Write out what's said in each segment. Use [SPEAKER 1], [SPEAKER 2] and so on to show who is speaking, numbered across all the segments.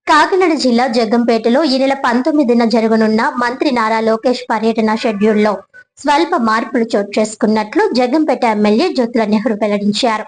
[SPEAKER 1] కాకినాడ జిల్లా జగ్గంపేటలో ఈ నెల 19న జరగనున్న మంత్రి నారా లోకేష్ పర్యటన షెడ్యూల్లో స్వల్ప మార్పులు చోటు చేసుకున్నట్లు జగ్గంపేట ఎమ్మెల్యే జ్యోతుల నెహ్రూ వెల్లడించారు.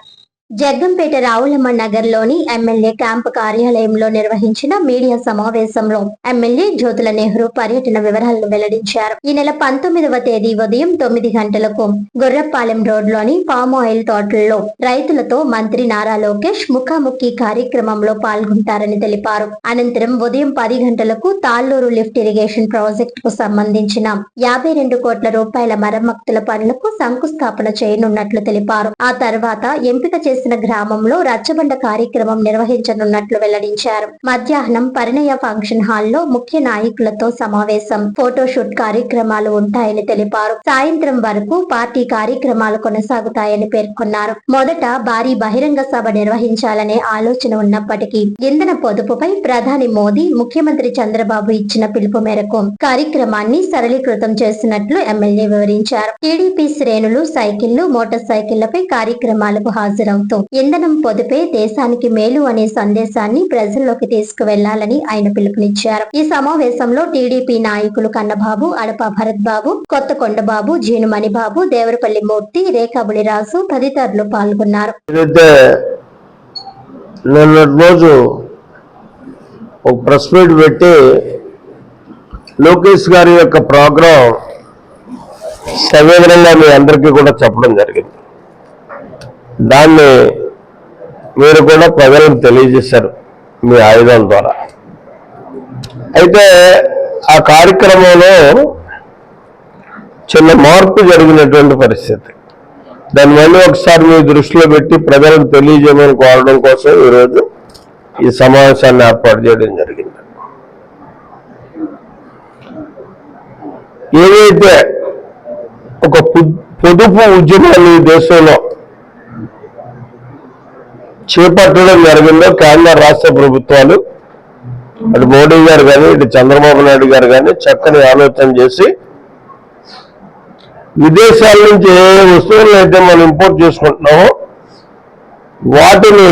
[SPEAKER 1] జగ్గంపేట రావులమ్మ నగర్ లోని ఎమ్మెల్యే క్యాంపు కార్యాలయంలో నిర్వహించిన మీడియా సమావేశంలో ఎమ్మెల్యే జ్యోతుల నెహ్రూ పర్యటన వివరాలను వెల్లడించారు. ఈ నెల 19వ తేదీ ఉదయం 9 గంటలకు గుర్రపాలెం రోడ్లోని పామ్ ఆయిల్ తోటల్లో రైతులతో మంత్రి నారా లోకేష్ ముఖాముఖి కార్యక్రమంలో పాల్గొంటారని తెలిపారు. అనంతరం ఉదయం 10 గంటలకు తాళ్లూరు లిఫ్ట్ ఇరిగేషన్ ప్రాజెక్టు కు సంబంధించిన 52 కోట్ల రూపాయల మరమ్మతుల పనులకు శంకుస్థాపన చేయనున్నట్లు తెలిపారు. ఆ తర్వాత ఎంపిక చేసిన గ్రామంలో రచ్చబండ కార్యక్రమం నిర్వహించనున్నట్లు వెల్లడించారు. మధ్యాహ్నం పరిణయ ఫంక్షన్ హాల్లో ముఖ్య నాయకులతో సమావేశం, ఫోటోషూట్ కార్యక్రమాలు ఉంటాయని తెలిపారు. సాయంత్రం వరకు పార్టీ కార్యక్రమాలు కొనసాగుతాయని పేర్కొన్నారు. మొదట భారీ బహిరంగ సభ నిర్వహించాలనే ఆలోచన ఉన్నప్పటికీ ఇంధన పొదుపుపై ప్రధాని మోదీ, ముఖ్యమంత్రి చంద్రబాబు ఇచ్చిన పిలుపు మేరకు కార్యక్రమాన్ని సరళీకృతం చేసినట్లు ఎమ్మెల్యే వివరించారు. టీడీపీ శ్రేణులు సైకిళ్లు, మోటార్ సైకిళ్లపై కార్యక్రమాలకు హాజరవుతూ ఇంధనం పొదుపే దేశానికి మేలు అనే సందేశాన్ని ప్రజల్లోకి తీసుకువెళ్లాలని ఆయన పిలుపునిచ్చారు. ఈ సమావేశంలో టీడీపీ నాయకులు కన్నబాబు, అడప భరత్ బాబు, కొత్తకొండబాబు, జీనుమణిబాబు, దేవరపల్లి మూర్తి, రేఖాబులి రాజు తదితరులు పాల్గొన్నారు.
[SPEAKER 2] ప్రెస్ మీట్ పెట్టి లోకేష్ గారి యొక్క ప్రోగ్రాం సవివరంగా మీ అందరికీ కూడా చెప్పడం జరిగింది. దాన్ని మీరు కూడా ప్రజలకు తెలియజేశారు మీ ఆయుధం ద్వారా. అయితే ఆ కార్యక్రమంలో చిన్న మార్పు జరిగినటువంటి పరిస్థితి. దాన్ని మళ్ళీ ఒకసారి మీ దృష్టిలో పెట్టి ప్రజలకు తెలియజేయమని కోరడం కోసం ఈరోజు ఈ సమావేశాన్ని ఏర్పాటు చేయడం జరిగింది. ఏదైతే ఒక పొదుపు ఉద్యమాన్ని దేశంలో చేపట్టడం జరిగిందో కేంద్ర రాష్ట్ర ప్రభుత్వాలు, అటు మోడీ గారు కానీ ఇటు చంద్రబాబు నాయుడు గారు కానీ చక్కని ఆలోచన చేసి విదేశాల నుంచి ఏ వస్తువులను అయితే మనం ఇంపోర్ట్ చేసుకుంటున్నామో వాటిని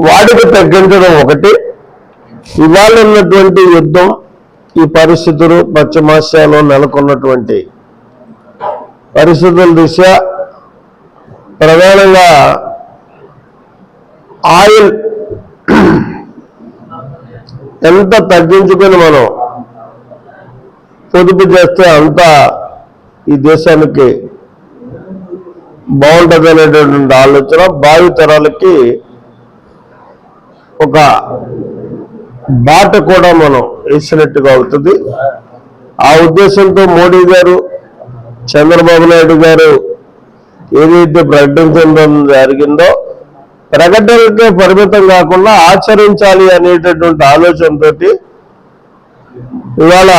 [SPEAKER 2] వాటికి తగ్గించడం ఒకటి. ఇవాళ ఉన్నటువంటి యుద్ధం, ఈ పరిస్థితులు, పశ్చిమాసియాలో నెలకొన్నటువంటి పరిస్థితుల దృష్ట్యా ప్రధానంగా ఆయిల్ ఎంత తగ్గించుకొని మనం పొదుపు చేస్తే అంత ఈ దేశానికి బాగుంటుంది అనేటటువంటి ఆలోచన భావి తరాలకి ఒక బాట కూడా మనం వేసినట్టుగా అవుతుంది. ఆ ఉద్దేశంతో మోడీ గారు, చంద్రబాబు నాయుడు గారు ఏదైతే ప్రకటించడం జరిగిందో ప్రకటనలకే పరిమితం కాకుండా ఆచరించాలి అనేటటువంటి ఆలోచనతో ఇవాళ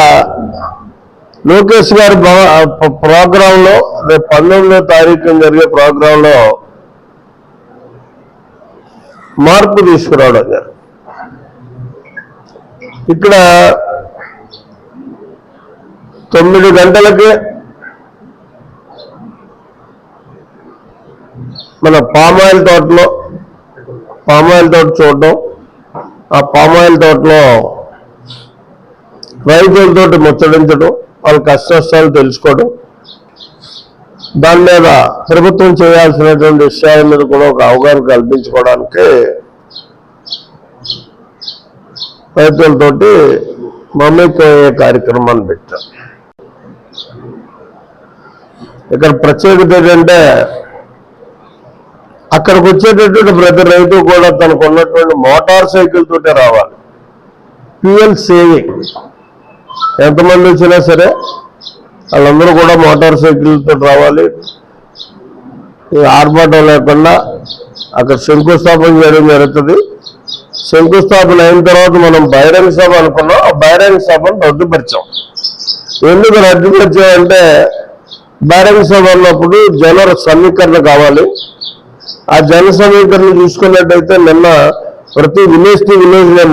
[SPEAKER 2] లోకేష్ గారి ప్రోగ్రాంలో రేపు 19వ తారీఖున జరిగే ప్రోగ్రాంలో మార్పు తీసుకురావడం జరిగింది. ఇక్కడ 9 గంటలకే మన పామాయిల్ తోటలో పామాయిల్ తోట చూడడం, ఆ పామాయిల్ తోటలో రైతులతోటి ముచ్చడించడం, వాళ్ళ కష్టనష్టాలు తెలుసుకోవడం, దాని మీద ప్రభుత్వం చేయాల్సినటువంటి విషయాల మీద కూడా ఒక అవగాహన కల్పించుకోవడానికి రైతులతోటి మమేకమయ్యే కార్యక్రమాన్ని పెట్టారు. ఇక్కడ ప్రత్యేకత ఏంటంటే అక్కడికి వచ్చేటటువంటి ప్రతి రైతు కూడా తనకు ఉన్నటువంటి మోటార్ సైకిల్ తోటే రావాలి. ఫ్యూయల్ సేవింగ్ ఎంతమంది వచ్చినా సరే వాళ్ళందరూ కూడా మోటార్ సైకిల్తో రావాలి. ఆర్భాటం లేకుండా అక్కడ శంకుస్థాపన చేయడం జరుగుతుంది. శంకుస్థాపన అయిన తర్వాత మనం బహిరంగ సభ అనుకున్నాం. ఆ బహిరంగ సభను రద్దుపరిచాం. ఎందుకు రద్దుపరిచామంటే బహిరంగ సభ అన్నప్పుడు జన సమీకరణ కావాలి. ఆ జన సమీకరణ చూసుకున్నట్టయితే నిన్న ప్రతి విలేజ్ టు విలేజ్ నేను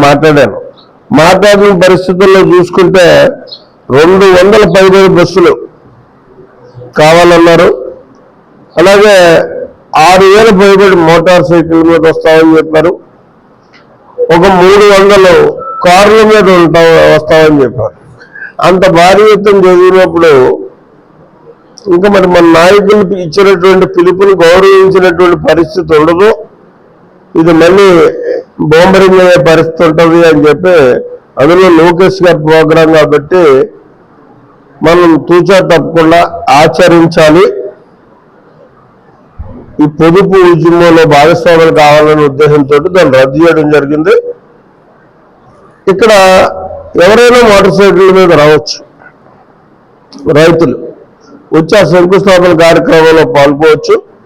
[SPEAKER 2] మాట్లాడిన పరిస్థితుల్లో చూసుకుంటే 200 పైబడి బస్సులు కావాలన్నారు. అలాగే 6000 పైబడి మోటార్ సైకిల్ మీద వస్తామని చెప్పారు. ఒక 300 కార్ల మీద వస్తామని చెప్పారు. అంత భారీ ఎత్తున జరిగినప్పుడు ఇంకా మరి మన నాయకులు ఇచ్చినటువంటి పిలుపుని గౌరవించినటువంటి పరిస్థితి ఉండదు, ఇది మళ్ళీ బోంబరింగ్ అయ్యే పరిస్థితి ఉంటుంది అని చెప్పి, అందులో లోకేష్ గారి ప్రోగ్రాం కాబట్టి మనం తూచా తప్పకుండా ఆచరించాలి. ఈ పొదుపు ఉద్యమంలో భాగస్వాములు కావాలనే ఉద్దేశంతో దాన్ని రద్దు చేయడం జరిగింది. ఇక్కడ ఎవరైనా మోటార్ సైకిల్ మీద రావచ్చు, రైతులు వచ్చి ఆ శంకుస్థాపన కార్యక్రమంలో పాల్గొవచ్చు.